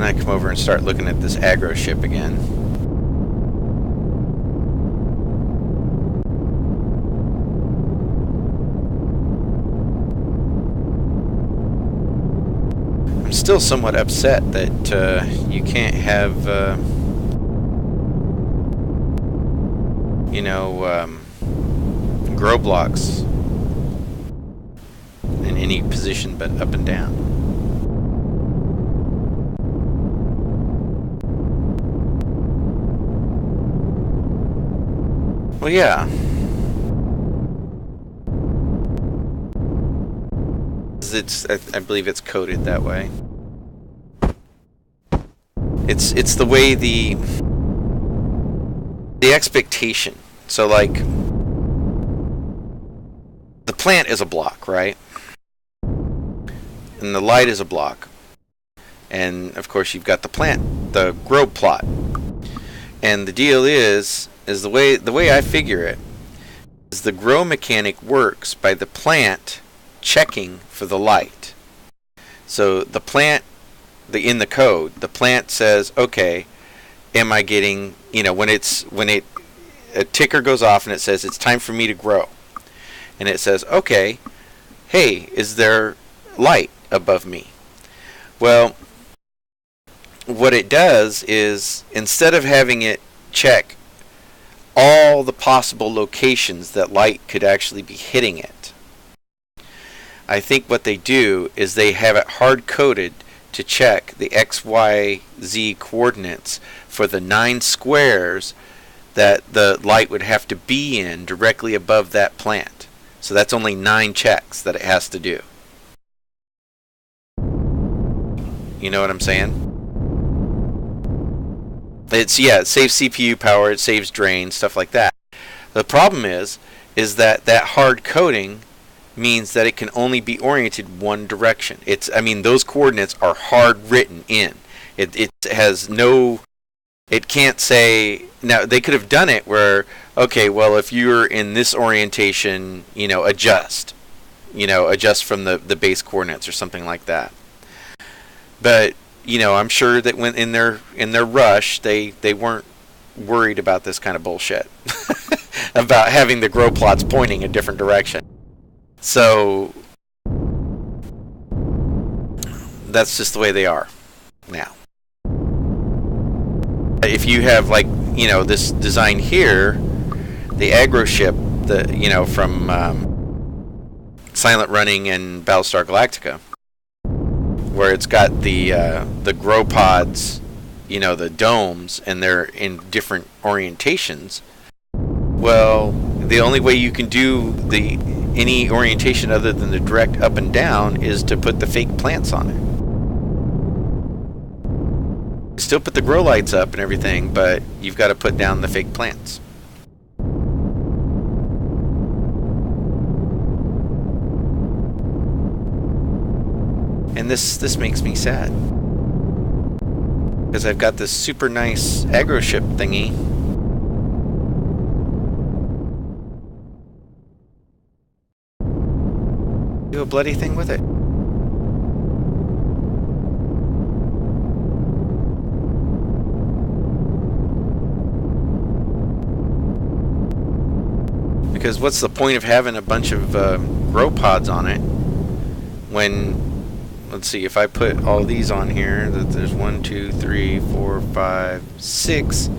And I come over and start looking at this aggro ship again. I'm still somewhat upset that you can't have, you know, grow blocks in any position but up and down. Well, yeah. I believe it's coded that way. It's the way the expectation. So like the plant is a block, right? And the light is a block. And of course you've got the plant, the grow plot. And the deal is the way I figure it is the grow mechanic works by the plant checking for the light. So the plant, in the code, the plant says, okay, am I getting, you know, when a ticker goes off and it says it's time for me to grow, and it says, okay, hey, is there light above me? Well, what it does is, instead of having it check all the possible locations that light could actually be hitting it, I think what they do is they have it hard-coded to check the X, Y, Z coordinates for the 9 squares that the light would have to be in directly above that plant. So that's only 9 checks that it has to do. You know what I'm saying? It saves CPU power, it saves drain, stuff like that. The problem is that hard coding means that it can only be oriented one direction. Those coordinates are hard written in. It has no, it can't say, now they could have done it where, okay, well, if you're in this orientation, you know, adjust from the base coordinates or something like that. But, you know, I'm sure that when in their rush, they weren't worried about this kind of bullshit about having the grow plots pointing a different direction. So that's just the way they are now. If you have, like, you know, this design here, the aggro ship, from Silent Running and Battlestar Galactica, where it's got the grow pods, you know, the domes, and they're in different orientations. Well, the only way you can do any orientation other than the direct up and down is to put the fake plants on it. Still put the grow lights up and everything, but you've got to put down the fake plants. And this makes me sad, because I've got this super nice aggro ship thingy. Do a bloody thing with it. Because what's the point of having a bunch of grow pods on it when, let's see, if I put all these on here, that there's 1, 2, 3, 4, 5, 6,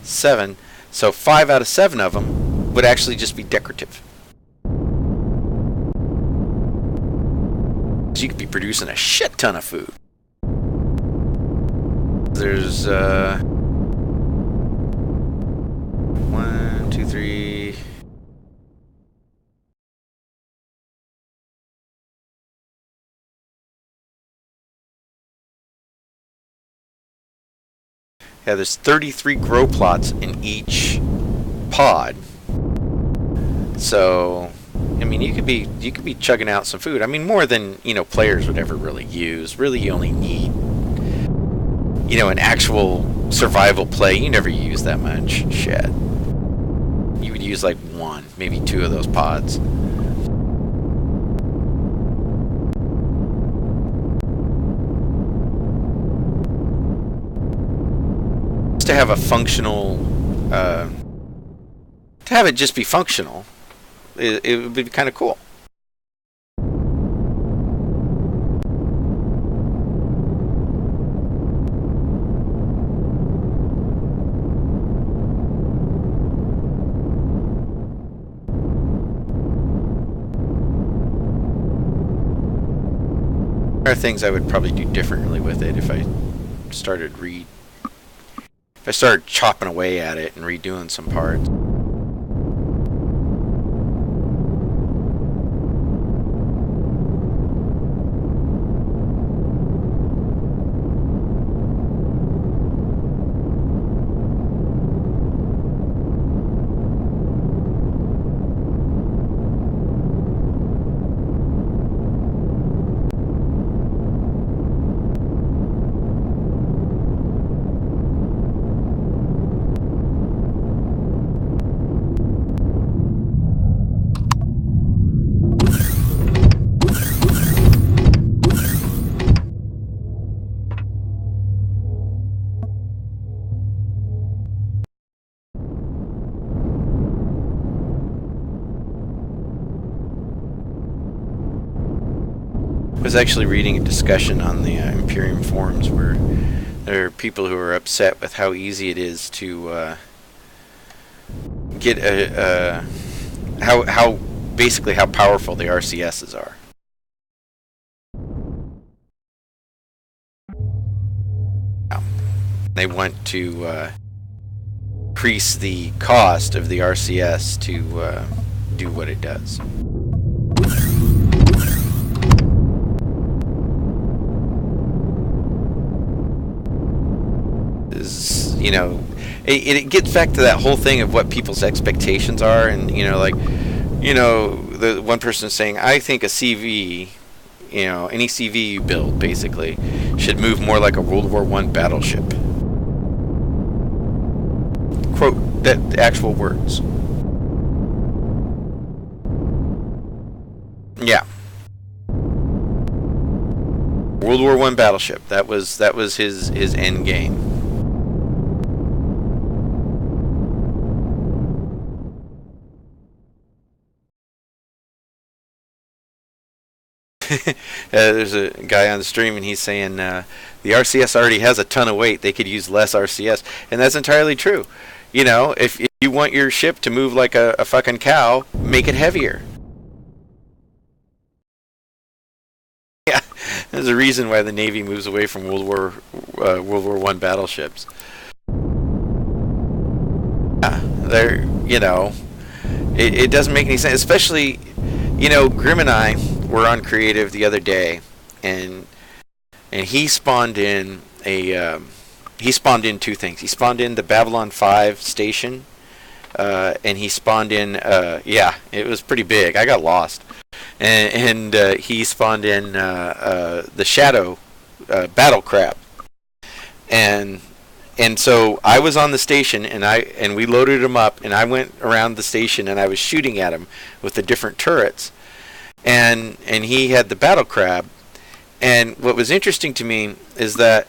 7. So 5 out of 7 of them would actually just be decorative. You could be producing a shit ton of food. There's 1, 2, 3. Yeah, there's 33 grow plots in each pod. So, I mean, you could be chugging out some food. I mean, more than, you know, players would ever really use. Really, you only need, you know, an actual survival play. You never use that much shit. You would use like 1, maybe 2 of those pods. to have a functional, to have it just be functional, it would be kind of cool. There are things I would probably do differently with it if I started chopping away at it and redoing some parts. I was actually reading a discussion on the Empyrion forums where there are people who are upset with how easy it is to get how basically how powerful the RCSs are. They want to increase the cost of the RCS to do what it does. You know, it gets back to that whole thing of what people's expectations are, and you know, like, you know, the one person is saying, I think a CV, you know, any CV you build basically should move more like a World War I battleship. Quote that actual words. Yeah. World War I battleship. That was his end game. There's a guy on the stream and he's saying the RCS already has a ton of weight. They could use less RCS, and that's entirely true. You know, if you want your ship to move like a fucking cow, make it heavier. Yeah, there's a reason why the Navy moves away from World War I battleships. Yeah, they're, you know, it doesn't make any sense, especially, you know, Grim and I were on creative the other day, and he spawned in two things. He spawned in the Babylon 5 station, and he spawned in yeah, it was pretty big. I got lost, and he spawned in the Shadow battle crab, and so I was on the station, and we loaded him up, and I went around the station and I was shooting at him with the different turrets. And he had the battle crab, and what was interesting to me is that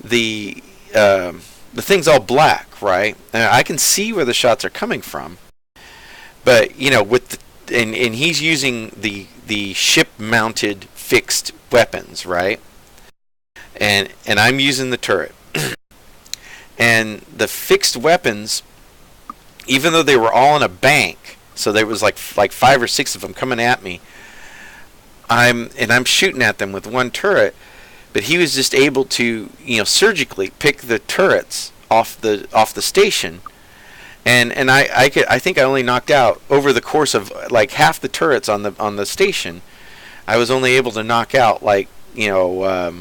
the thing's all black, right? And I can see where the shots are coming from, but you know, with and he's using the ship-mounted fixed weapons, right? And I'm using the turret, and the fixed weapons, even though they were all in a bank, so there was like 5 or 6 of them coming at me. I'm shooting at them with one turret, but he was just able to, you know, surgically pick the turrets off the station, and I think I only knocked out, over the course of like half the turrets on the station, I was only able to knock out like, you know,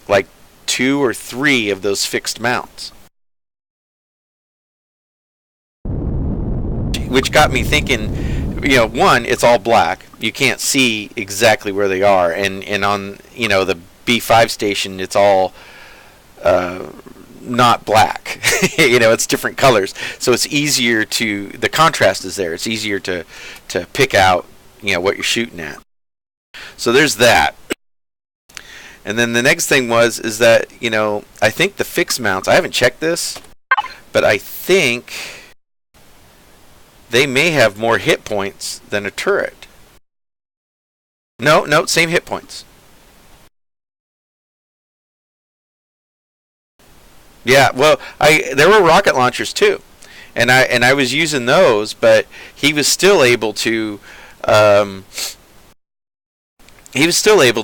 like 2 or 3 of those fixed mounts, which got me thinking. You know, one, it's all black. You can't see exactly where they are, and on, you know, the B5 station, it's all not black. You know, it's different colors, so it's easier to, the contrast is there. It's easier to pick out, you know, what you're shooting at. So there's that. And then the next thing is that, you know, I think the fixed mounts, I haven't checked this, but I think they may have more hit points than a turret. No, same hit points. Yeah, well, there were rocket launchers too, and I was using those, but he was still able to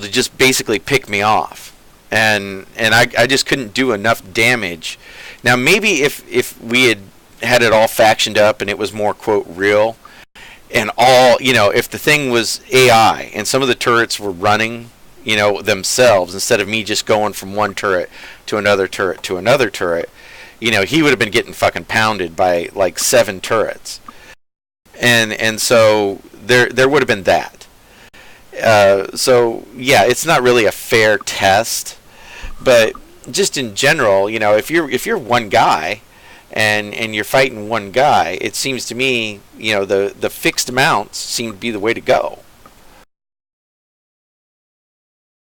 just basically pick me off, and I just couldn't do enough damage. Now maybe if we had it all factioned up and it was more quote real, and all, you know, if the thing was AI and some of the turrets were running, you know, themselves instead of me just going from one turret to another turret to another turret, you know, he would have been getting fucking pounded by like 7 turrets, and so there would have been that. So yeah, it's not really a fair test, but just in general, you know, if you're one guy and you're fighting one guy, it seems to me, you know, the fixed mounts seem to be the way to go.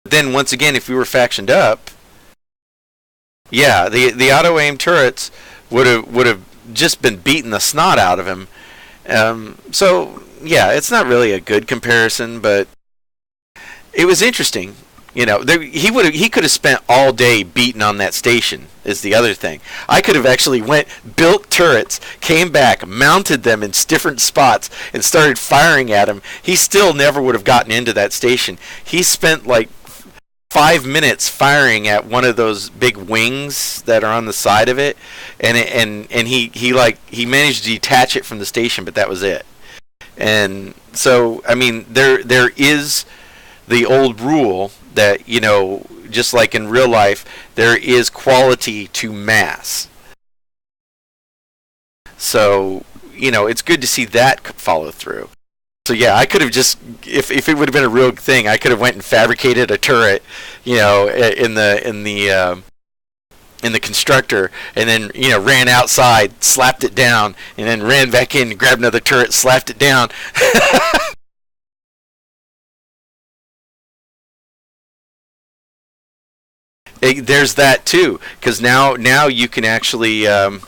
Then once again, if we were factioned up, yeah, the auto aim turrets would have just been beating the snot out of him. So yeah, it's not really a good comparison, but it was interesting. You know, he could have spent all day beating on that station. Is the other thing. I could have actually built turrets, came back, mounted them in different spots, and started firing at him. He still never would have gotten into that station. He spent like 5 minutes firing at one of those big wings that are on the side of it, and he managed to detach it from the station, but that was it. And so, I mean, there is the old rule that, you know, just like in real life, there is quality to mass. So, you know, it's good to see that follow through. So yeah, I could have just, if it would have been a real thing, I could have went and fabricated a turret, you know, in the constructor, and then, you know, ran outside, slapped it down, and then ran back in, grabbed another turret, slapped it down. There's that too, because now you can actually, in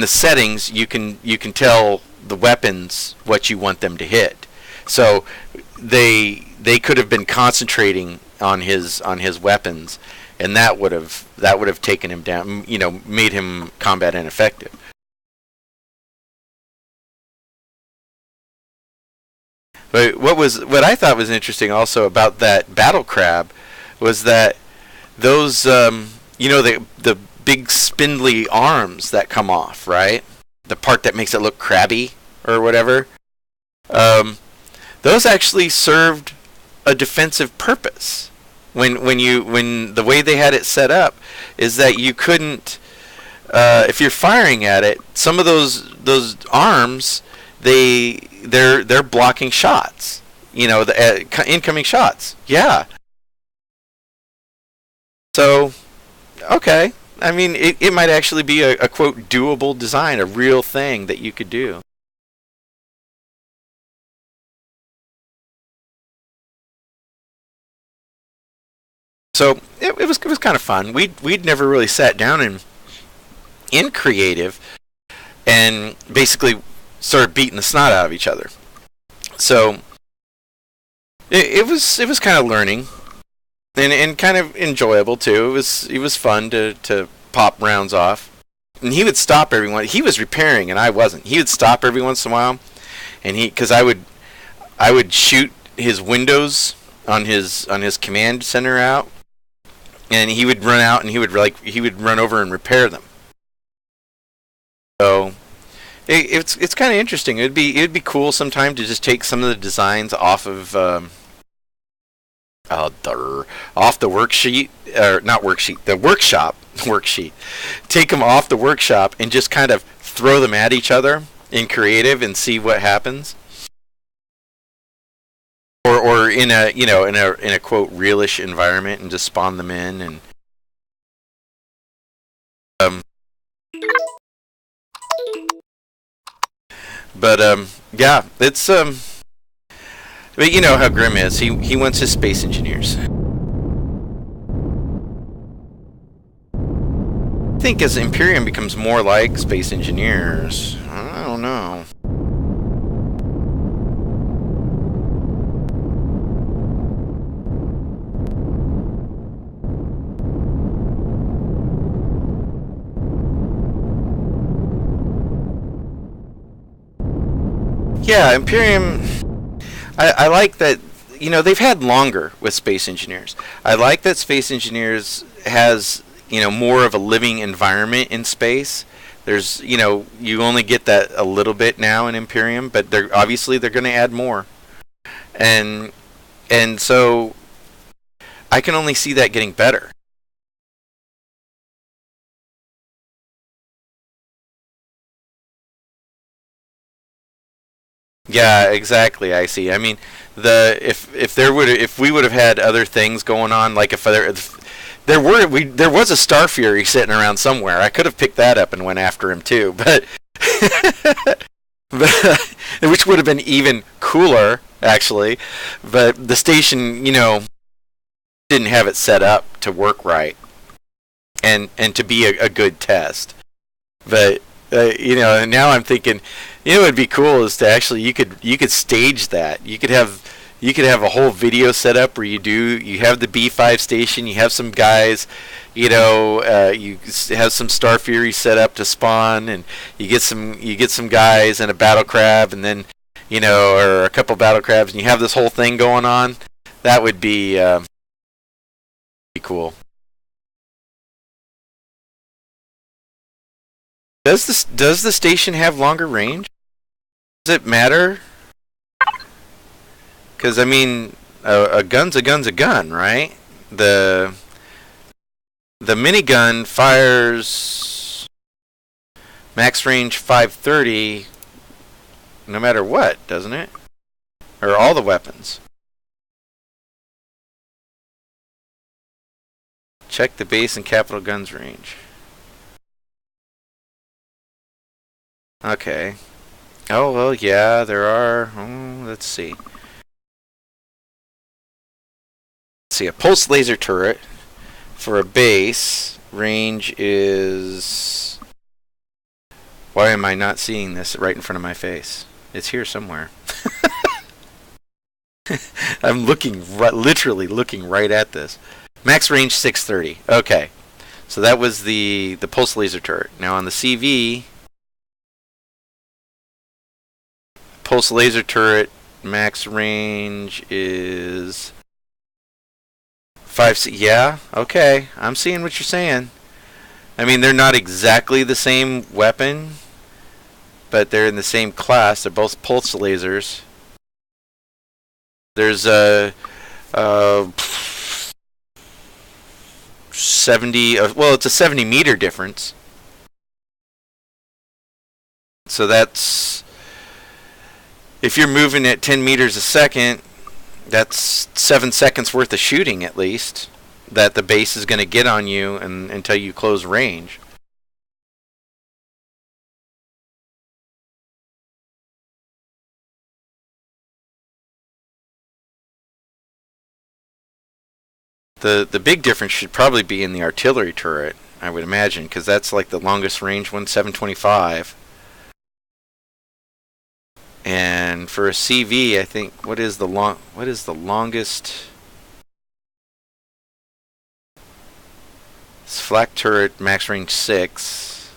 the settings, you can tell the weapons what you want them to hit. So they could have been concentrating on his weapons, and that would have taken him down, you know, made him combat ineffective. But what I thought was interesting also about that battle crab was that those, you know, the big spindly arms that come off, right? The part that makes it look crabby or whatever. Those actually served a defensive purpose. When the way they had it set up is that you couldn't, if you're firing at it, some of those arms, they're blocking shots. You know, the incoming shots. Yeah. So, okay. I mean, it might actually be a quote doable design, a real thing that you could do. So it was kind of fun. We'd never really sat down in creative and basically started beating the snot out of each other. So it was kind of learning. And kind of enjoyable too. It was fun to pop rounds off. And he would stop everyone. He was repairing and I wasn't. He would stop every once in a while, and because I would shoot his windows on his command center out, and he would run out and he would run over and repair them. So it's kind of interesting. It'd be cool sometime to just take some of the designs off of. Off the worksheet, or not worksheet, the worksheet. Take them off the workshop and just kind of throw them at each other in creative and see what happens. Or in a, you know, in a quote realish environment and just spawn them in, and but yeah, it's but you know how Grim is. He wants his space engineers. I think as Empyrion becomes more like Space Engineers, I don't know. Yeah, Imperium. I like that. You know, they've had longer with Space Engineers. I like that Space Engineers has, you know, more of a living environment in space. There's, you know, you only get that a little bit now in Imperium, but they're obviously they're going to add more, and so I can only see that getting better. Yeah, exactly. I see. I mean, the if there would if we would have had other things going on, like there was a Star Fury sitting around somewhere. I could have picked that up and went after him too, but but which would have been even cooler actually. But the station, you know, didn't have it set up to work right and to be a good test. But you know, now I'm thinking, you know, what would be cool is to actually you could stage that. You could have a whole video set up where you have the B5 station, you have some guys, you know, have some Star Fury set up to spawn, and you get some guys and a battle crab, and then, you know, or a couple battle crabs, and you have this whole thing going on. That would be cool. Does the station have longer range? Does it matter? Because I mean, a gun's a gun, right? The the minigun fires max range 530 no matter what, doesn't it? Or all the weapons. Check the base and capital guns range. Okay. Oh well, yeah, there are. Oh, let's see. Let's see, a pulse laser turret for a base range is. Why am I not seeing this right in front of my face? It's here somewhere. I'm literally looking right at this. Max range 630. Okay, so that was the pulse laser turret. Now on the CV, pulse laser turret max range is 5. Yeah, okay, I'm seeing what you're saying. I mean, they're not exactly the same weapon, but they're in the same class. They're both pulse lasers. There's a 70. Well, it's a 70-meter difference. So that's, if you're moving at 10 meters a second, that's 7 seconds worth of shooting at least that the base is going to get on you until you close range. The big difference should probably be in the artillery turret, I would imagine, because that's like the longest range one, 725. And for a CV, I think what is the longest? It's flak turret max range 6.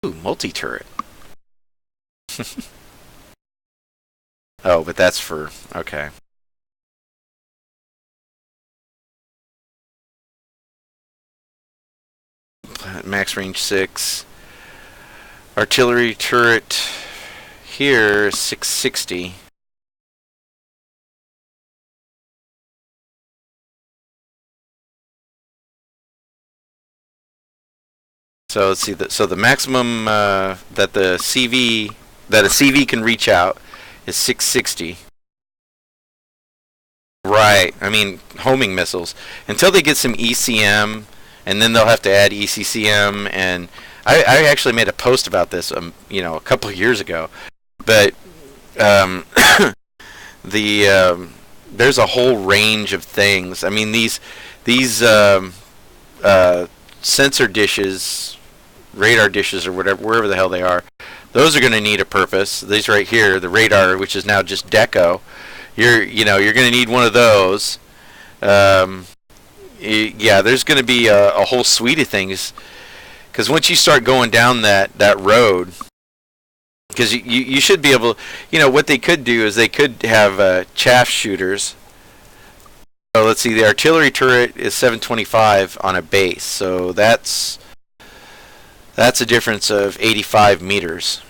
Ooh, multi-turret. Oh, but that's for, okay. Max range 6. Artillery turret here is 660. So let's see. So the maximum that a CV can reach out is 660. Right. I mean, homing missiles until they get some ECM, and then they'll have to add ECCM. And I actually made a post about this, you know, a couple of years ago. But um, the there's a whole range of things. I mean, these sensor dishes, radar dishes, or whatever, wherever the hell they are, those are going to need a purpose. These right here, the radar, which is now just deco, you're going to need one of those. Yeah, there's going to be a whole suite of things, because once you start going down that road, because you should be able, what they could do is they could have chaff shooters. So let's see, the artillery turret is 725 on a base, so that's a difference of 85 meters.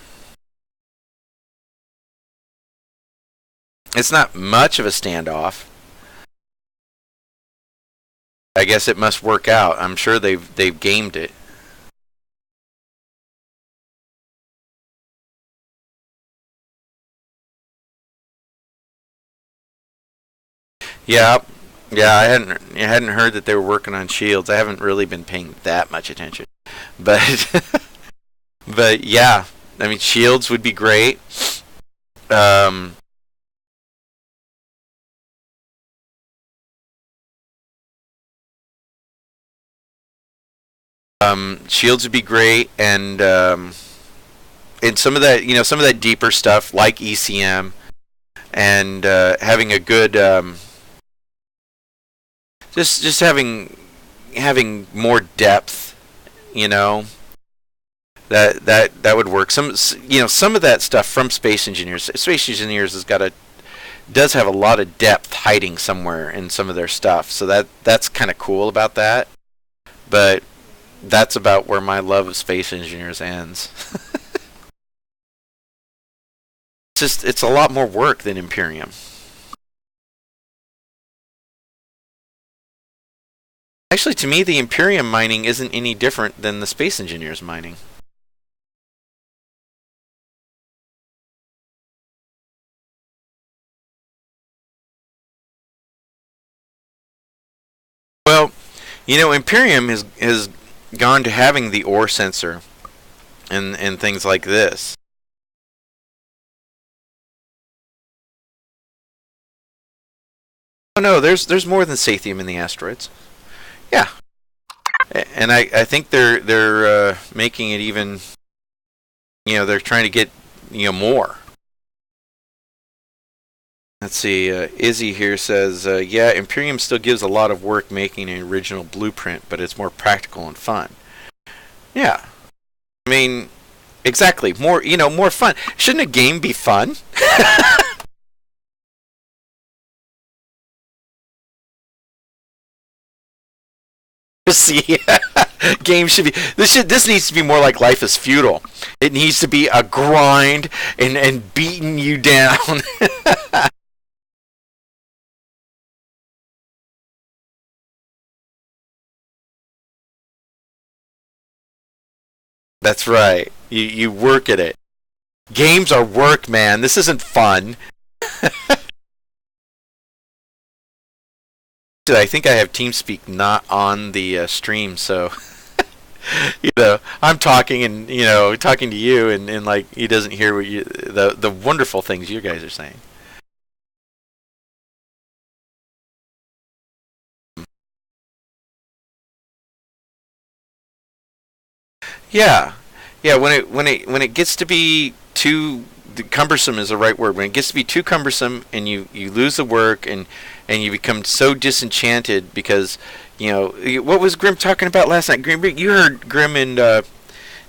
It's not much of a standoff. I guess it must work out. I'm sure they've gamed it. Yeah, yeah. I hadn't heard that they were working on shields. I haven't really been paying that much attention, but but yeah. I mean, shields would be great. Um, Shields would be great, and some of that, some of that deeper stuff like ECM, and having a good, just having more depth, you know, that would work. Some of that stuff from Space Engineers. Space Engineers does have a lot of depth hiding somewhere in some of their stuff, so that's kind of cool about that. But that's about where my love of Space Engineers ends. It's a lot more work than Empyrion. Actually, to me, the Empyrion mining isn't any different than the Space Engineers mining. Well, Empyrion has gone to having the ore sensor and things like this. Oh no, there's more than Sathium in the asteroids. Yeah, and I think they're making it even. They're trying to get more. Let's see. Izzy here says, yeah, Imperium still gives a lot of work making an original blueprint, but it's more practical and fun. Yeah, I mean, exactly. More fun. Shouldn't a game be fun? See, game should be. This needs to be more like Life is Feudal. It needs to be a grind and beating you down. That's right. You work at it. Games are work, man. This isn't fun. I think I have TeamSpeak not on the stream, so I'm talking and talking to you, and like he doesn't hear what the wonderful things you guys are saying. Yeah, yeah. When it gets to be too cumbersome is the right word. When it gets to be too cumbersome and you lose the work and you become so disenchanted because what was Grim talking about last night? Grim, you heard Grim and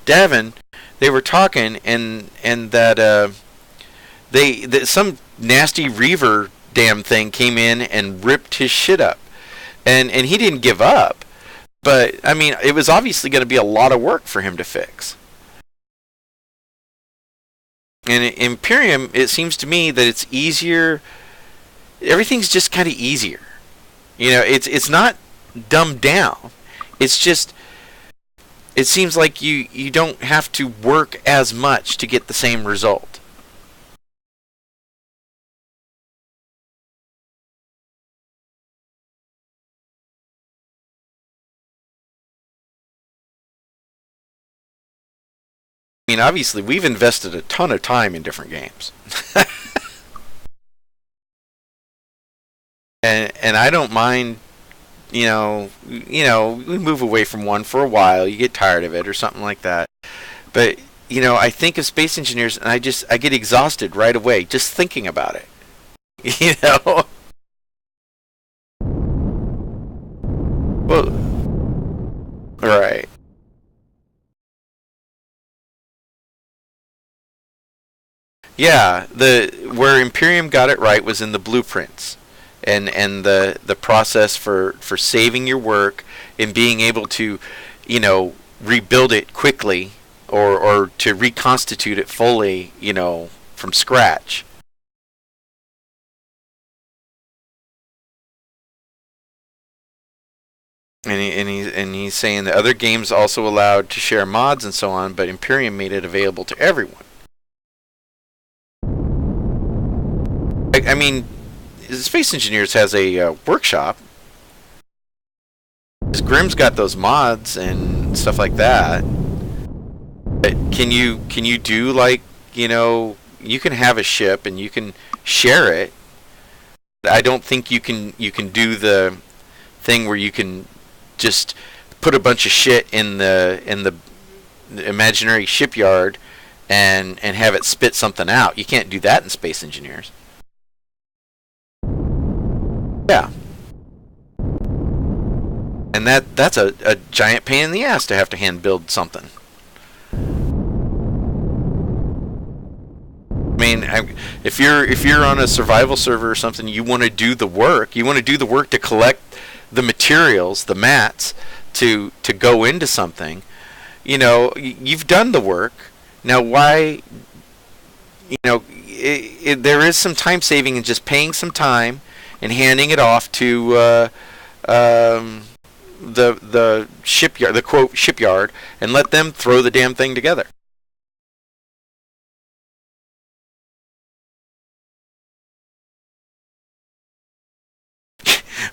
Davin. They were talking and that that some nasty Reaver damn thing came in and ripped his shit up, and he didn't give up. But I mean, it was obviously going to be a lot of work for him to fix. And in Imperium, it seems to me that it's easier. Everything's just kind of easier. It's not dumbed down. It's just it seems like you don't have to work as much to get the same result. I mean, obviously, we've invested a ton of time in different games. and I don't mind. We move away from one for a while. You get tired of it or something like that. But I think of space engineers, and I get exhausted right away just thinking about it. You know. Well, right. Yeah, the where Imperium got it right was in the blueprints, and the process for saving your work and being able to, rebuild it quickly or to reconstitute it fully, from scratch. And he's saying that other games also allowed to share mods and so on, but Imperium made it available to everyone. I mean, Space Engineers has a workshop. Grimm's got those mods and stuff like that. But can you do like you can have a ship and you can share it. I don't think you can do the thing where you can just put a bunch of shit in the imaginary shipyard and have it spit something out. You can't do that in Space Engineers. Yeah. And that's a giant pain in the ass to have to hand build something. I mean, if you're on a survival server or something, you want to do the work. You want to do the work to collect the materials, the mats, to go into something. You've done the work. Now, why? There is some time saving in just paying some time and handing it off to the shipyard, the quote shipyard, and let them throw the damn thing together.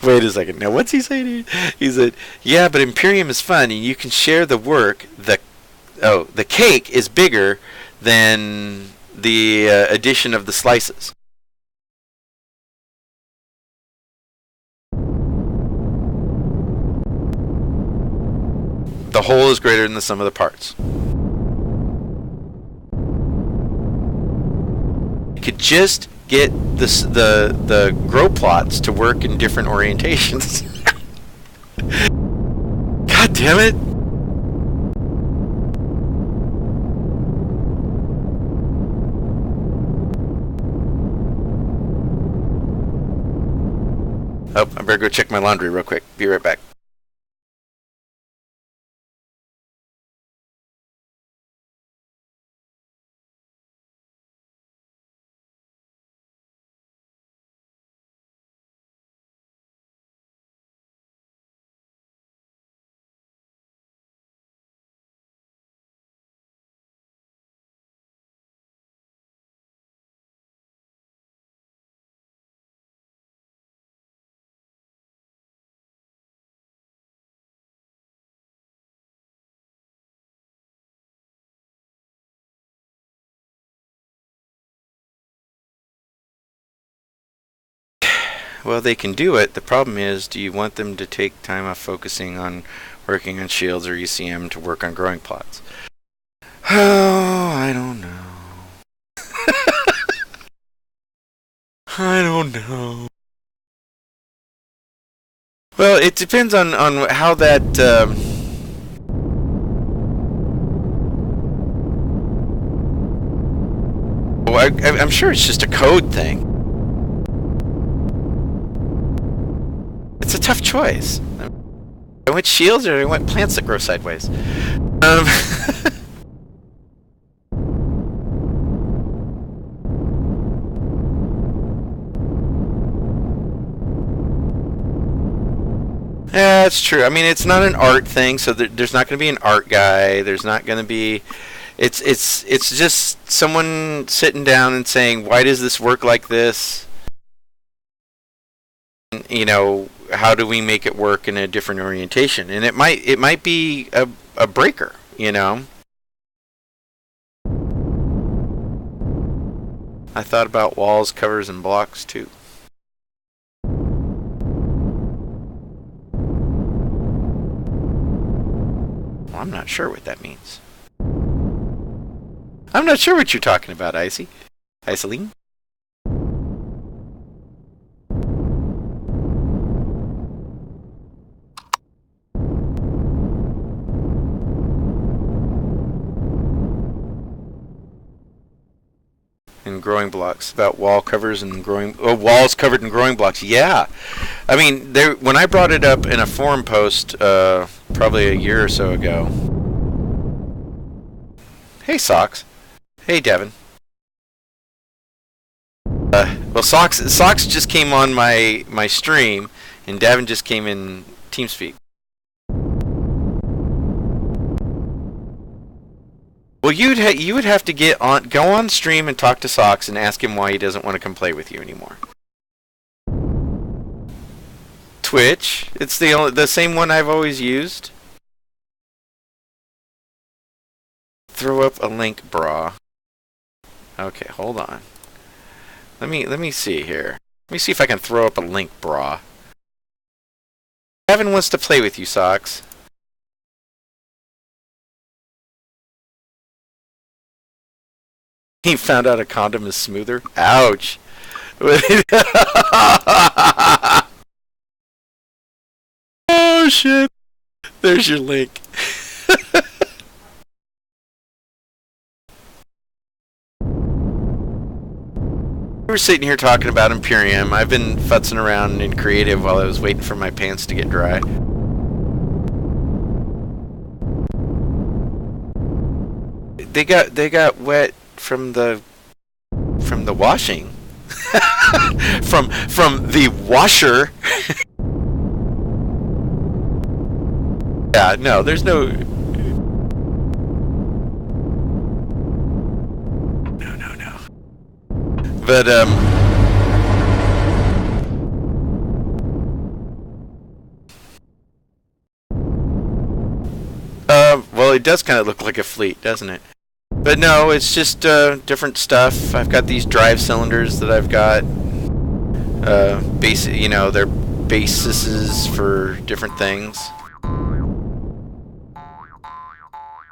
Wait a second. Now, what's he saying? He said, "Yeah, but Imperium is fun, and you can share the work. The cake is bigger than the addition of the slices." The whole is greater than the sum of the parts. You could just get the grow plots to work in different orientations. God damn it! Oh, I better go check my laundry real quick. Be right back. Well, they can do it. The problem is, do you want them to take time off focusing on working on shields or ECM to work on growing plots? Oh, I don't know. I don't know. Well, it depends on how that. I'm sure it's just a code thing. It's a tough choice. I went shields or I went plants that grow sideways. Yeah, it's true. I mean, it's not an art thing, so there's not going to be an art guy. There's not going to be. It's just someone sitting down and saying, "Why does this work like this?" How do we make it work in a different orientation? And it might be a breaker. I thought about walls, covers, and blocks too. not sure what that means. I'm not sure what you're talking about, Icy. Iceline? And growing blocks, about wall covers and growing walls covered in growing blocks. Yeah, I mean, when I brought it up in a forum post probably a year or so ago. Hey, Socks. Hey, Devin. Well, Socks just came on my stream, and Devin just came in TeamSpeak. Well, you would have to go on stream and talk to Socks and ask him why he doesn't want to come play with you anymore. Twitch, it's the same one I've always used. Throw up a link, brah. Okay, hold on. Let me see here. Let me see if I can throw up a link, brah. Devin wants to play with you, Socks. He found out a condom is smoother. Ouch. Oh shit. There's your link. We were sitting here talking about Empyrion. I've been futzing around in creative while I was waiting for my pants to get dry. They got wet from the washing. from the washer. Yeah, no, there's no. No. But well, it does kind of look like a fleet, doesn't it? But no, it's just different stuff. I've got these drive cylinders that I've got. They're bases for different things.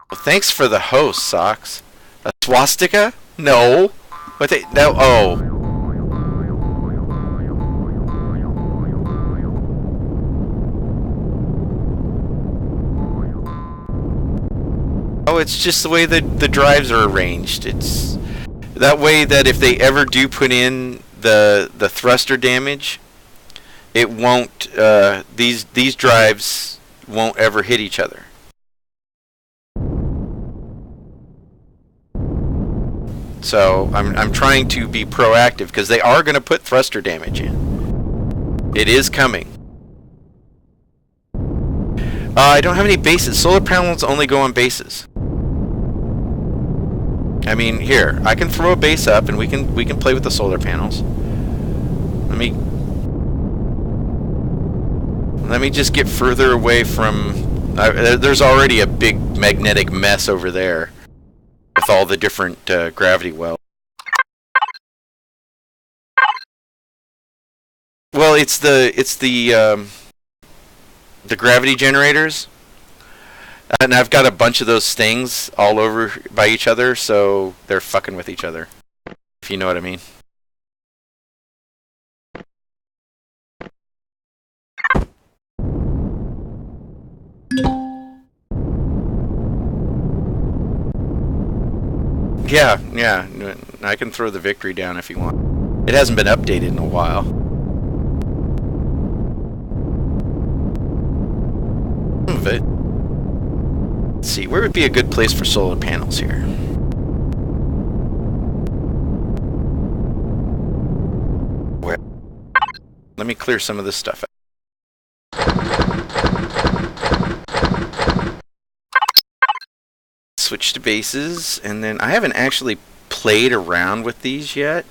Well, thanks for the host, Socks. A swastika? No. What they? No. Oh. Oh, it's just the way that the drives are arranged. It's that way that if they ever do put in the thruster damage, it won't. These drives won't ever hit each other. So I'm trying to be proactive because they are going to put thruster damage in. It is coming. I don't have any bases. Solar panels only go on bases. I mean, here, I can throw a base up and we can play with the solar panels. Let me just get further away from. There's already a big magnetic mess over there with all the different gravity wells. Well, it's the gravity generators. And I've got a bunch of those things all over by each other, so they're fucking with each other. If you know what I mean. Yeah. I can throw the victory down if you want. It hasn't been updated in a while. Some of it. Let's see, where would be a good place for solar panels here? Where? Let me clear some of this stuff out. Switch to bases, and then I haven't actually played around with these yet.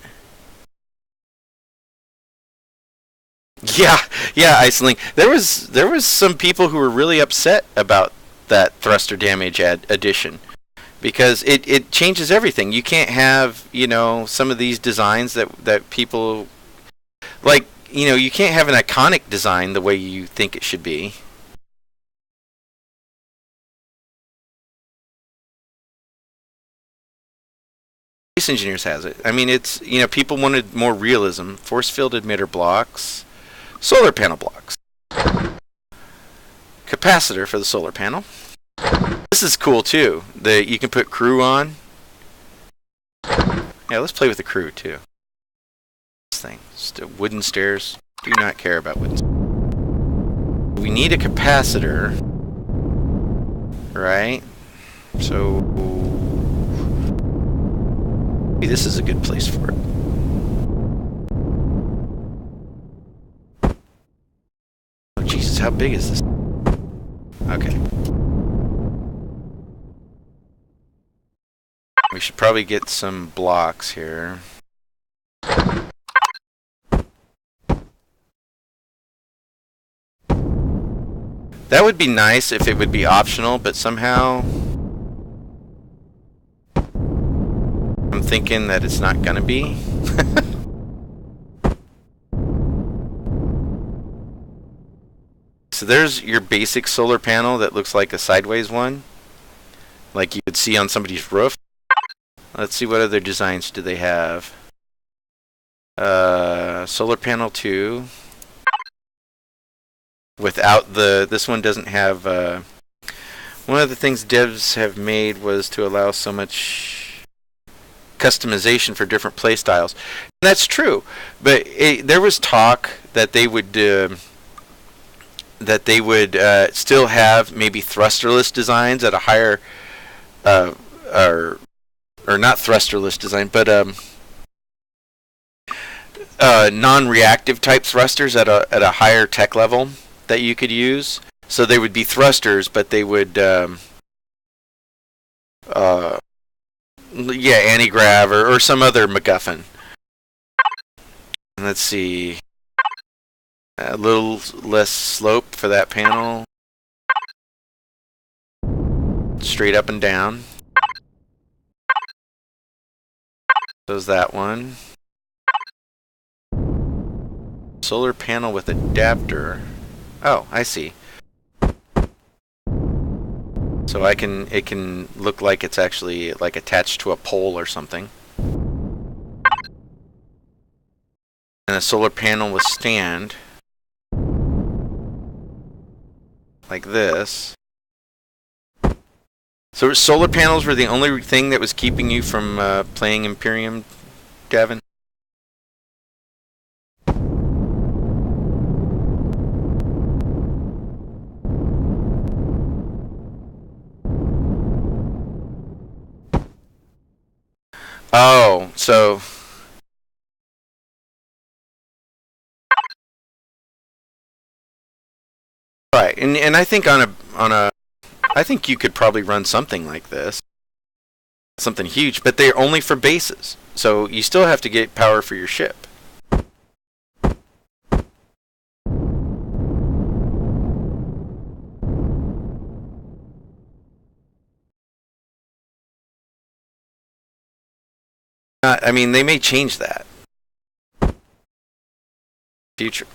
Yeah, Iceling. There was some people who were really upset about that thruster damage addition because it changes everything. You can't have, some of these designs that people like, you can't have an iconic design the way you think it should be. Space Engineers has it. I mean, it's, people wanted more realism. Force field emitter blocks, solar panel blocks, capacitor for the solar panel. This is cool too. You can put crew on. Yeah, let's play with the crew too. This thing, wooden stairs. Do not care about wooden stairs. We need a capacitor, right? So maybe this is a good place for it. Oh Jesus, how big is this? Okay. We should probably get some blocks here. That would be nice if it would be optional, but somehow I'm thinking that it's not gonna be. So there's your basic solar panel that looks like a sideways one, like you could see on somebody's roof. Let's see, what other designs do they have? Solar panel 2. Without this one doesn't have, one of the things devs have made was to allow so much customization for different play styles. And that's true, but there was talk that they would still have maybe thrusterless designs at a higher, or not thrusterless design, but non-reactive type thrusters at a higher tech level that you could use. So they would be thrusters, but they would anti-grav or some other MacGuffin. Let's see, a little less slope for that panel, straight up and down. So's that one. Solar panel with adapter. Oh, I see. So it can look like it's actually like attached to a pole or something. And a solar panel with stand. Like this. So solar panels were the only thing that was keeping you from playing Empyrion, Gavin? Oh, so right, and I think on a I think you could probably run something like this, something huge, but they're only for bases, so you still have to get power for your ship. I mean, they may change that. Future.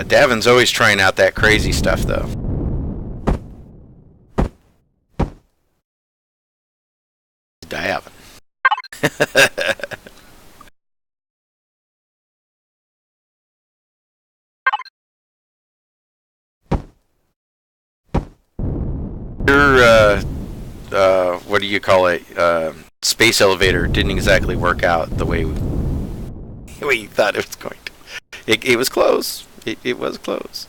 Davin's always trying out that crazy stuff, though. Davin. Your, what do you call it? Space elevator didn't exactly work out the way you thought it was going to. It was close. It was close.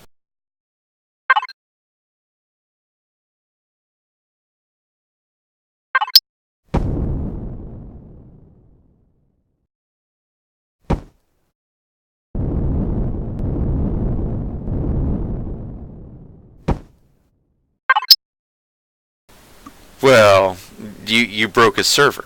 Well, you broke his server.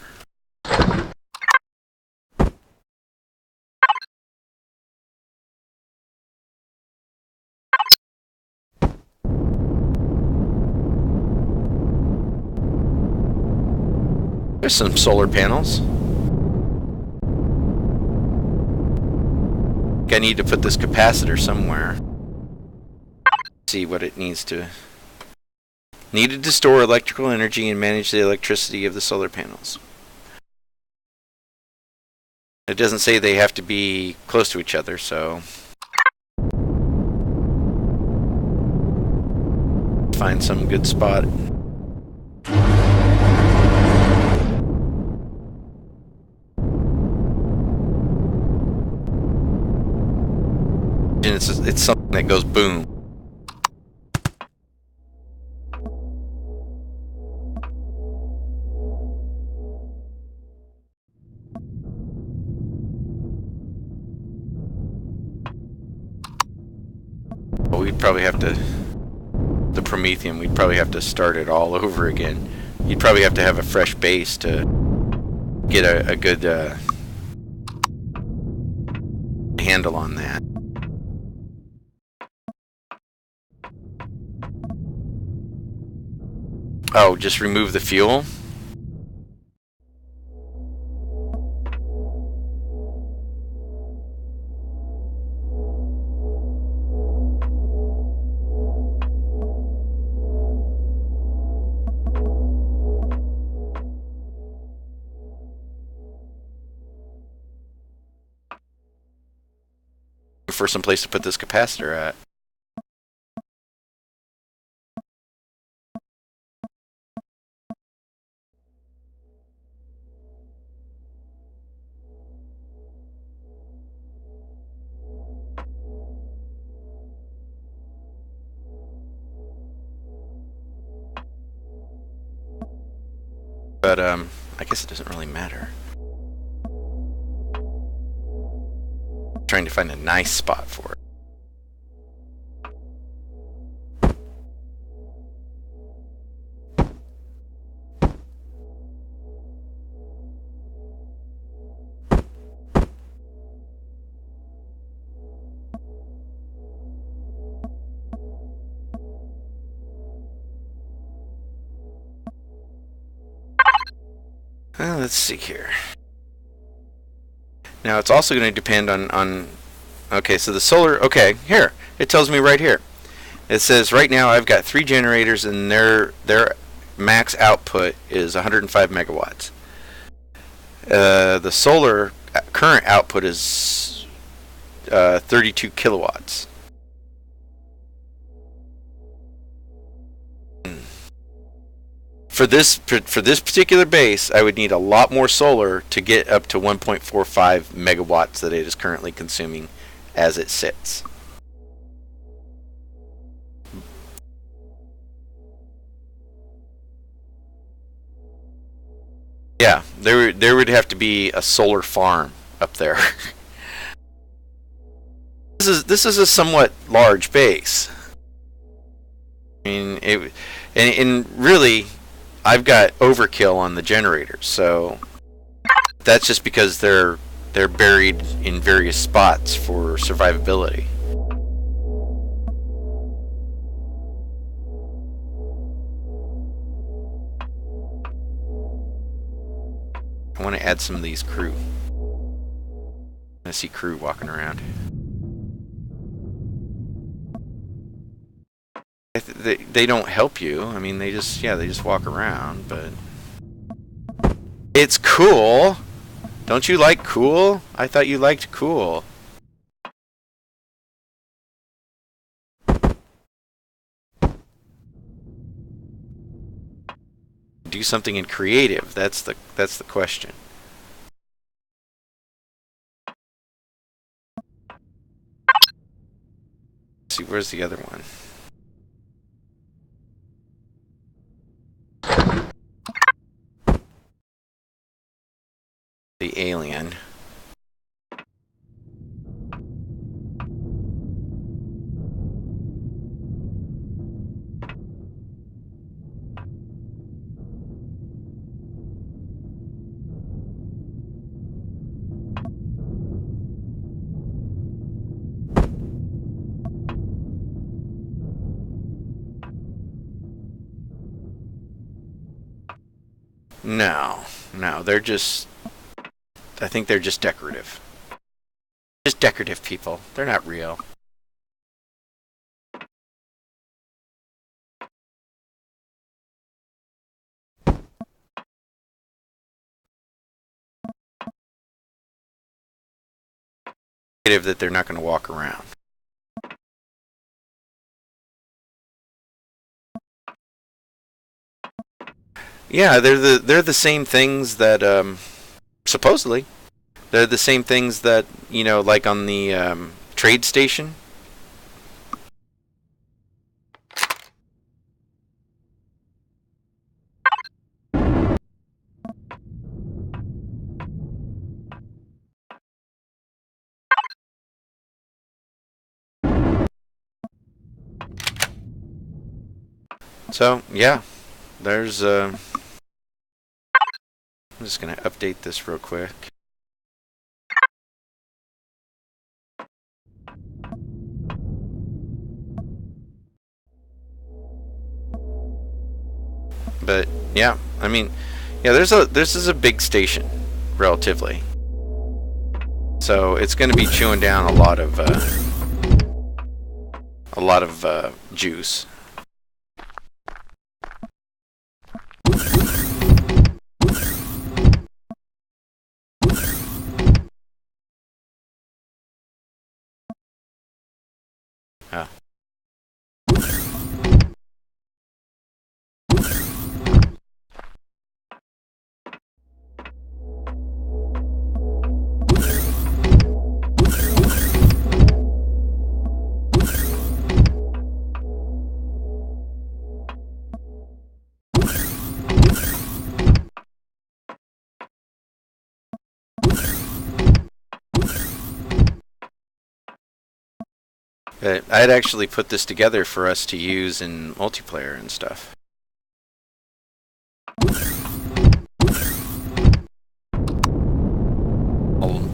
There's some solar panels. I need to put this capacitor somewhere. See what it needs to. Needed to store electrical energy and manage the electricity of the solar panels. It doesn't say they have to be close to each other, so find some good spot. And it's something that goes boom. Well, we'd probably have to, the Prometheum, we'd probably have to start it all over again. You'd probably have to have a fresh base to get a good handle on that. Oh, just remove the fuel? For some place to put this capacitor at. But I guess it doesn't really matter. I'm trying to find a nice spot for it. Let's see here. Now it's also going to depend on okay, so the solar, okay, here, it tells me right here. It says right now I've got 3 generators and their max output is 105 megawatts. The solar current output is 32 kilowatts. For this particular base, I would need a lot more solar to get up to 1.45 megawatts that it is currently consuming as it sits. Yeah, there would have to be a solar farm up there. This is a somewhat large base. I mean, and really, I've got overkill on the generators, so that's just because they're buried in various spots for survivability. I want to add some of these crew. I see crew walking around. They don't help you. I mean, they just walk around, but it's cool. Don't you like cool? I thought you liked cool. Do something in creative. That's the question. Let's see, where's the other one? The alien. No, no, they're just. I think they're just decorative. Just decorative people. They're not real. That they're not going to walk around. Yeah, they're the same things that supposedly they're the same things that like on the trade station. So yeah, there's. I'm just gonna update this real quick. But yeah, I mean, yeah, this is a big station, relatively. So it's going to be chewing down a lot of juice. Oh. I'd actually put this together for us to use in multiplayer and stuff.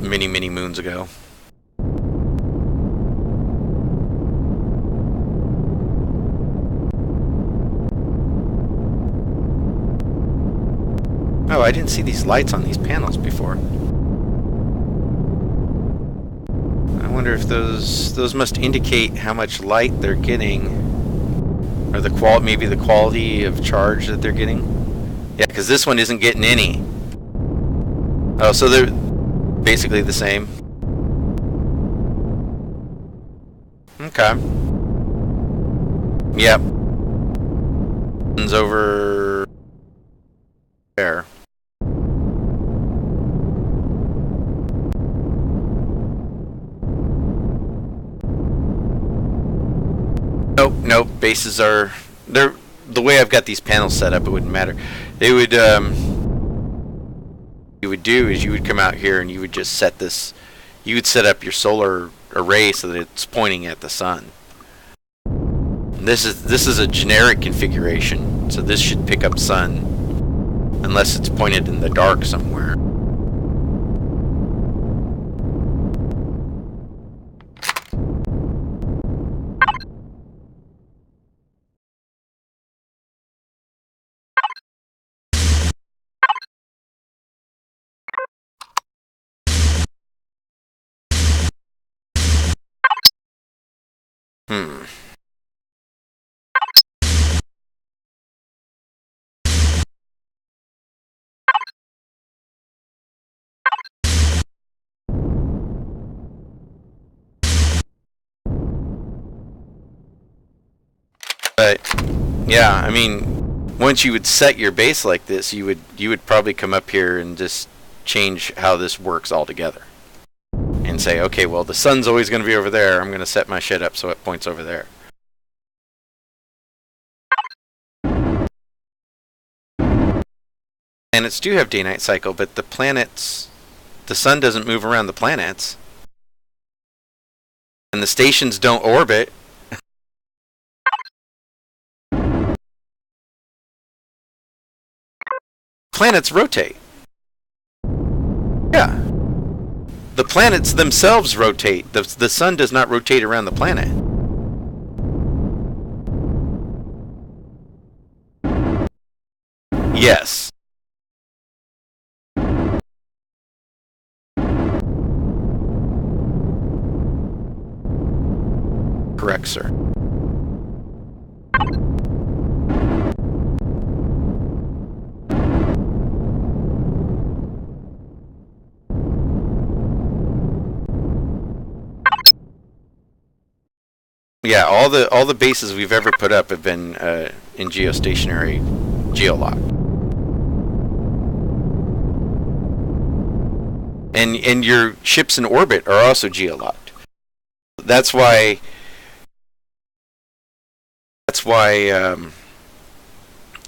Many moons ago. Oh, I didn't see these lights on these panels before. I wonder if those must indicate how much light they're getting, or maybe the quality of charge that they're getting. Yeah, because this one isn't getting any. Oh, so they're basically the same. Okay. Yep. One's over there. Nope. Bases are the way I've got these panels set up. It wouldn't matter. They would you would do is you would come out here and you would just set this. You would set up your solar array so that it's pointing at the sun. And this is a generic configuration, so this should pick up sun unless it's pointed in the dark somewhere. But yeah, I mean, once you would set your base like this, you would probably come up here and just change how this works altogether, and say, okay, well, the sun's always going to be over there. I'm going to set my shit up so it points over there. Planets do have day-night cycle, but the sun doesn't move around the planets, and the stations don't orbit. Planets rotate. Yeah. The planets themselves rotate. The sun does not rotate around the planet. Yes. correct, sir. Yeah, all the bases we've ever put up have been in geostationary geolocked. And your ships in orbit are also geolocked. That's why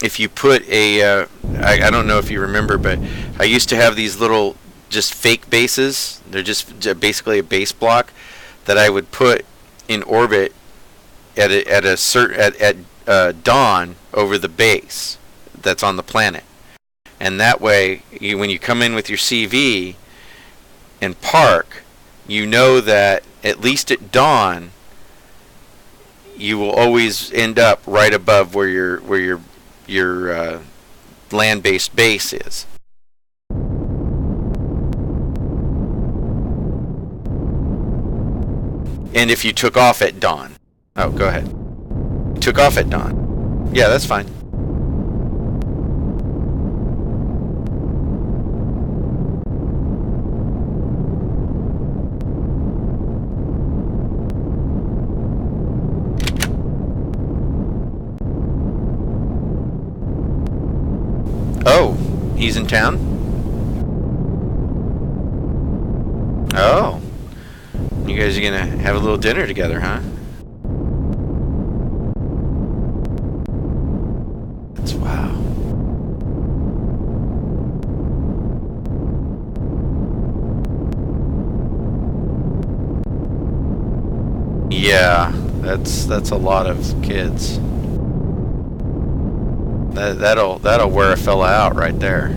if you put a I don't know if you remember, but I used to have these little just fake bases. They're just basically a base block that I would put in orbit at dawn over the base that's on the planet, and that way when you come in with your CV and park, you know that at least at dawn you will always end up right above where your land-based base is. And if you took off at dawn. Oh, go ahead. Took off at dawn. Yeah, that's fine. Oh, he's in town? Oh. You guys are gonna have a little dinner together, huh? Wow. Yeah, that's a lot of kids. That'll wear a fella out right there.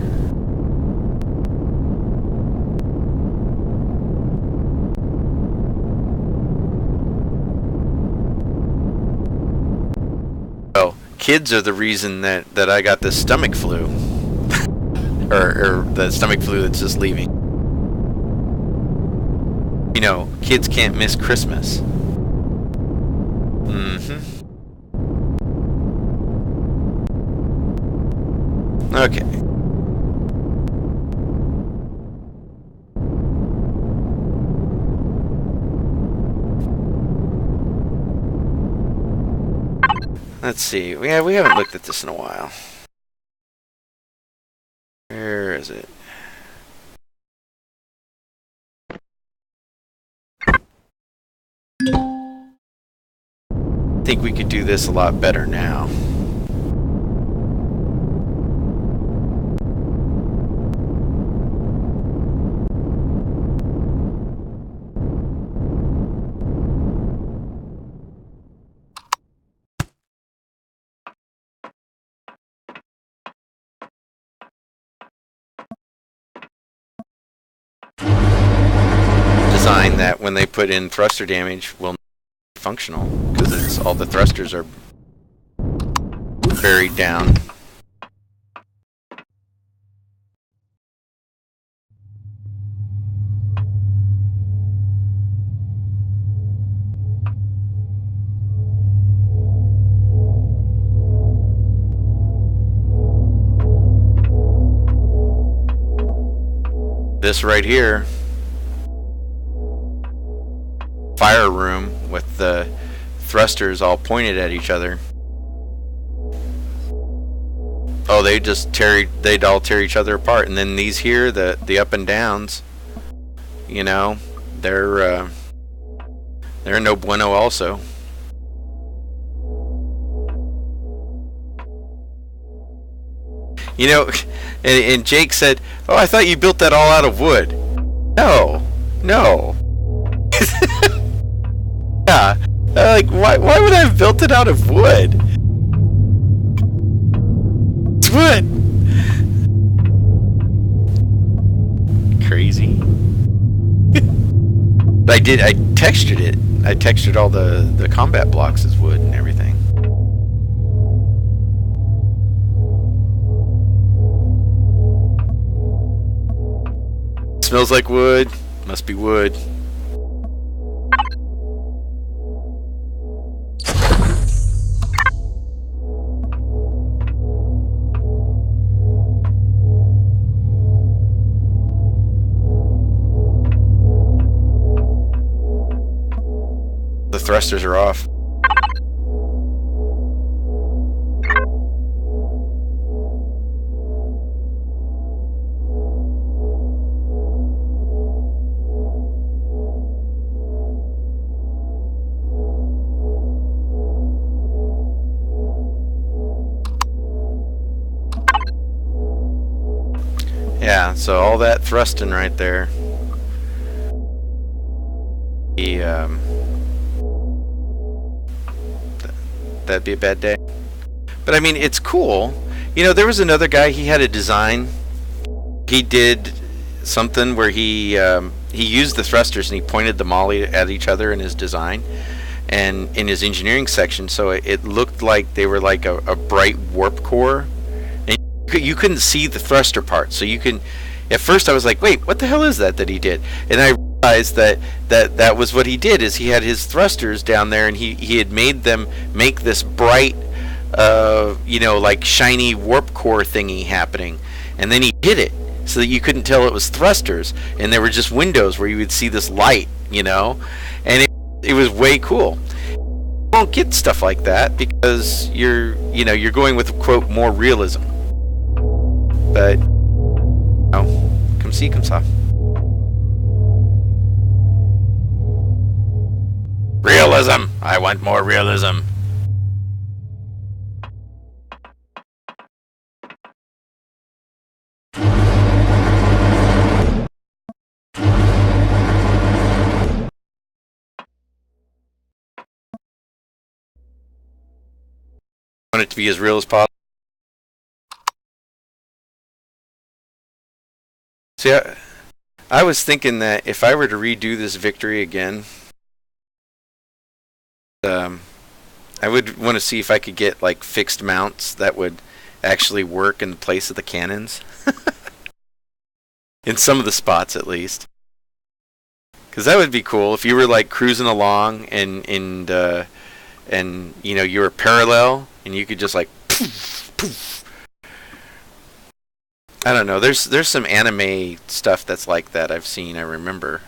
Well, kids are the reason that I got this stomach flu. or the stomach flu that's just leaving. You know, kids can't miss Christmas. Okay. Let's see. Yeah, we haven't looked at this in a while. Where is it? I think we could do this a lot better now. Design that when they put in thruster damage will not be functional because it's all the thrusters are buried down. This right here, fire room with the thrusters all pointed at each other. Oh, they'd all tear each other apart. And then these here, the up and downs, you know, they're no bueno also. You know, and Jake said, "Oh, I thought you built that all out of wood." No. Yeah, like why would I have built it out of wood? It's wood. Crazy. I textured it. I textured all the combat blocks as wood and everything. Smells like wood. Must be wood. The thrusters are off. Yeah, so all that thrusting right there. That'd be a bad day. But I mean, it's cool. You know, there was another guy. He had a design. He did something where he used the thrusters and he pointed them all at each other in his design and in his engineering section. So it looked like they were like a bright warp core. You couldn't see the thruster part, so you can. At first, I was like, "Wait, what the hell is that he did?" And I realized that was what he did. Is he had his thrusters down there, and he had made them make this bright, like shiny warp core thingy happening, and then he hid it so that you couldn't tell it was thrusters, and there were just windows where you would see this light, and it was way cool. You won't get stuff like that because you're going with quote more realism. But, come see, come saw. Realism! I want more realism. I want it to be as real as possible. See, I was thinking that if I were to redo this victory again, I would want to see if I could get like fixed mounts that would actually work in place of the cannons. In some of the spots at least. Because that would be cool if you were like cruising along and you were parallel and you could just like poof, poof. I don't know. There's some anime stuff that's like that I've seen. I remember,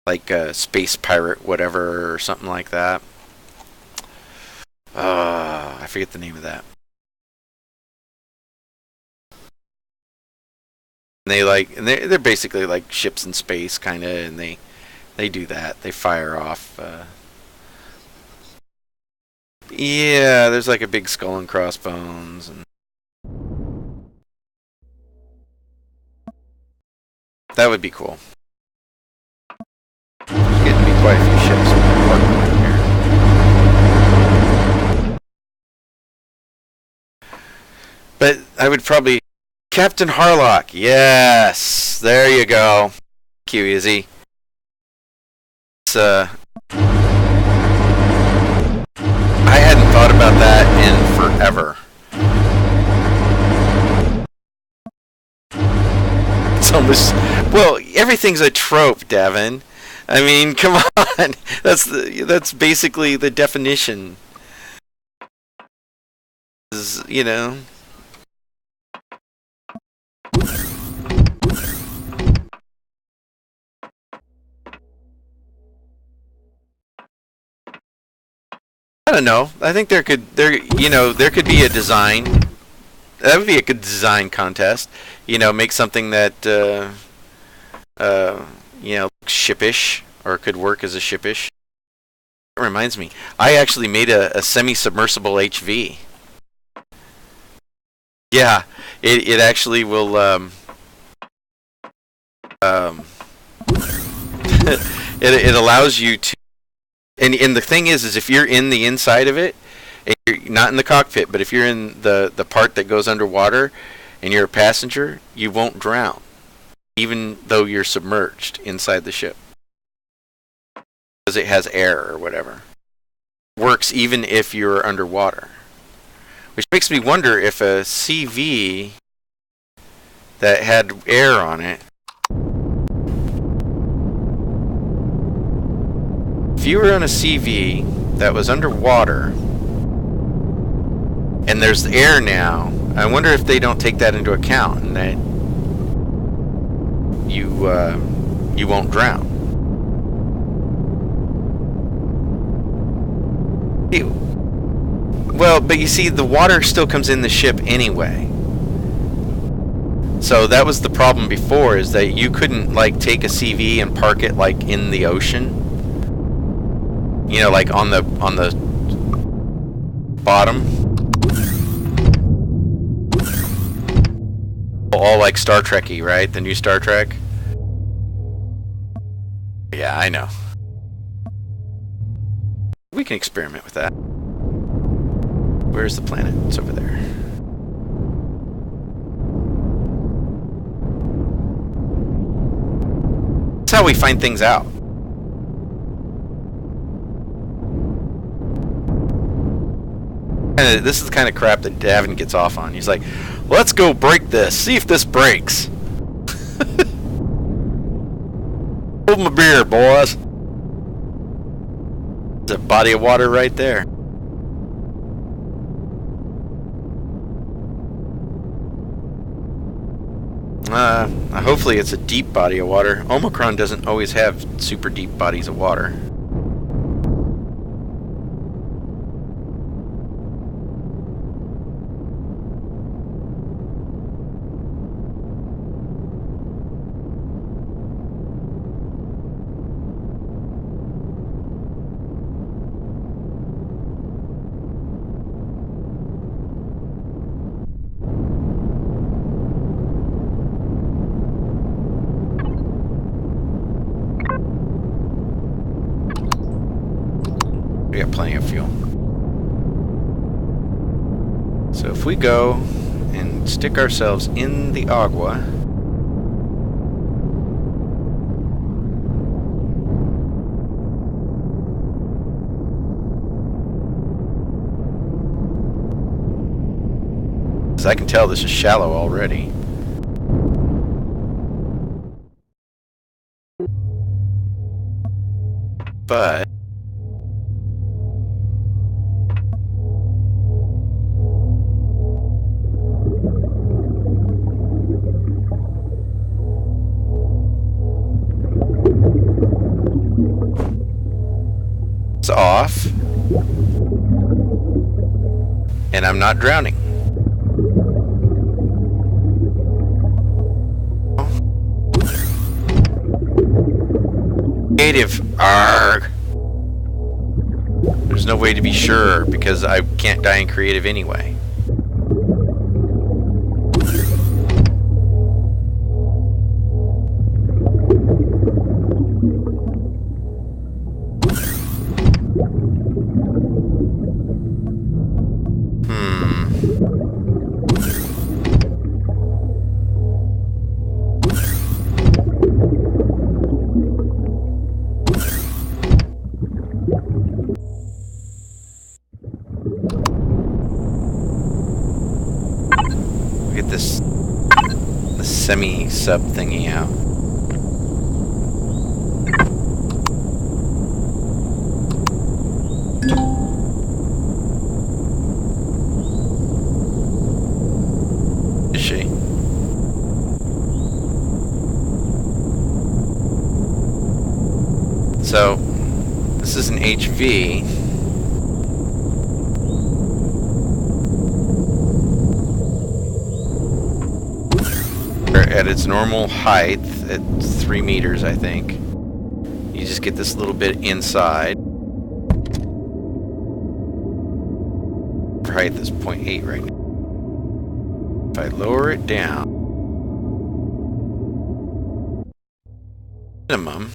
like Space Pirate, whatever, or something like that. I forget the name of that. And they're basically like ships in space, kind of, and they do that. They fire off. Yeah, there's like a big skull and crossbones and. That would be cool. There's getting to be quite a few ships parked around here. But I would probably... Captain Harlock! Yes! There you go. Thank you, Izzy. It's, I hadn't thought about that in forever. It's almost... Well, everything's a trope, Devin. I mean, come on. That's basically the definition. You know. I don't know. I think there could be a design. That would be a good design contest. Make something that shipish, or could work as a shipish. That reminds me, I actually made a semi-submersible HV. Yeah, it actually will. It allows you to, and the thing is if you're in the inside of it, and you're not in the cockpit, but if you're in the part that goes underwater, and you're a passenger, you won't drown, even though you're submerged inside the ship, because it has air or whatever. It works even if you're underwater, which makes me wonder if a CV that had air on it, if you were on a CV that was underwater and there's air now, I wonder if they don't take that into account and that you won't drown. Well, but you see, the water still comes in the ship anyway. So that was the problem before, is that you couldn't like take a CV and park it like in the ocean. You know, like on the bottom. All like Star Trek-y, right? The new Star Trek. Yeah, I know. We can experiment with that. Where's the planet? It's over there. That's how we find things out. This is the kind of crap that Davin gets off on. He's like, let's go break this. See if this breaks. Hold my beer, boys. There's a body of water right there. Hopefully it's a deep body of water. Omicron doesn't always have super deep bodies of water. We got plenty of fuel. So if we go and stick ourselves in the agua, because I can tell this is shallow already. But it's off, and I'm not drowning. Creative. Arrgh. There's no way to be sure because I can't die in creative anyway. Get this semi-sub thingy out. Is she? So this is an HV. At its normal height, at 3 meters, I think. You just get this little bit inside. Height is 0.8 right now. If I lower it down, minimum,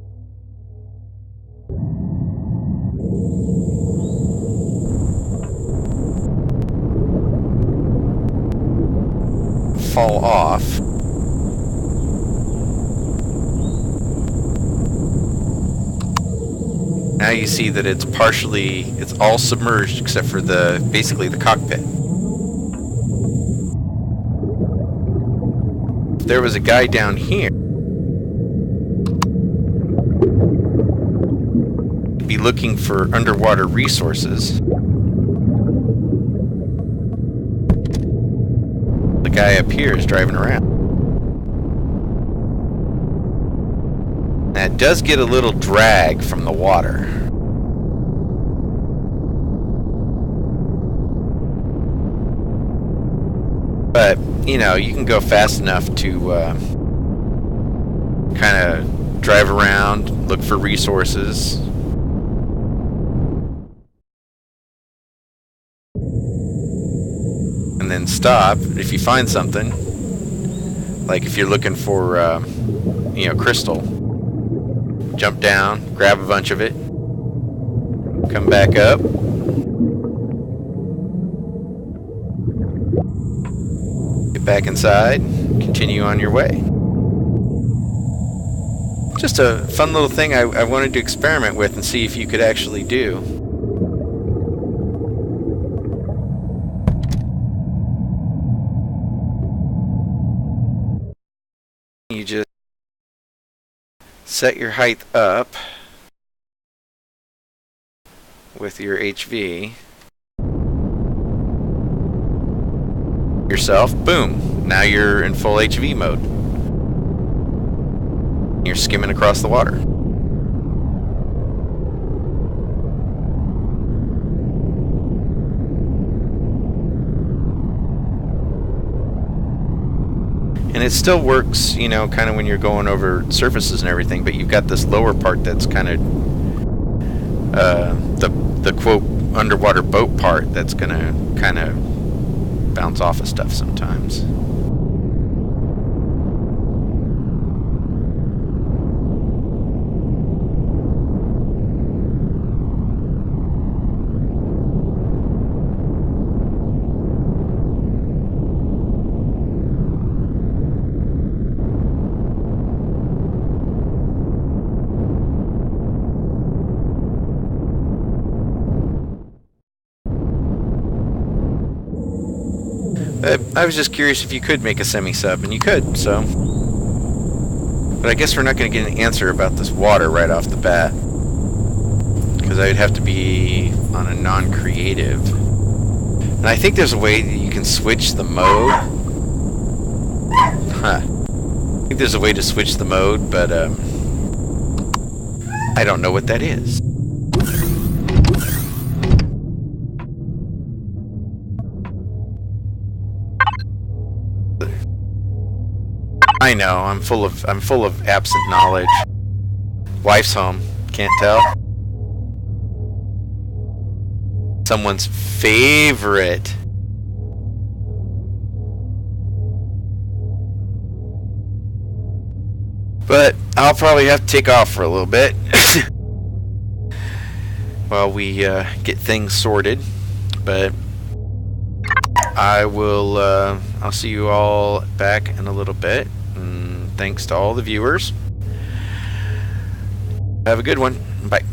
fall off. Now you see that it's all submerged except for basically the cockpit. If there was a guy down here, he'd be looking for underwater resources. The guy up here is driving around. That does get a little drag from the water. you know, you can go fast enough to kind of drive around, look for resources. And then stop if you find something. Like if you're looking for, you know, crystal. Jump down, grab a bunch of it, come back up. Get back inside, continue on your way. Just a fun little thing I wanted to experiment with and see if you could actually do. You just set your height up with your HV. Yourself, boom, now you're in full HV mode. You're skimming across the water. And it still works, you know, kind of when you're going over surfaces and everything, but you've got this lower part that's kind of the quote underwater boat part that's gonna kind of bounce off of stuff sometimes. I was just curious if you could make a semi-sub, and you could, so. But I guess we're not going to get an answer about this water right off the bat. Because I'd have to be on a non-creative. And I think there's a way that you can switch the mode. Huh. I think there's a way to switch the mode, but I don't know what that is. I know, I'm full of absent knowledge. Wife's home, can't tell. Someone's favorite. But I'll probably have to take off for a little bit while we get things sorted. But I'll see you all back in a little bit. And thanks to all the viewers. Have a good one. Bye.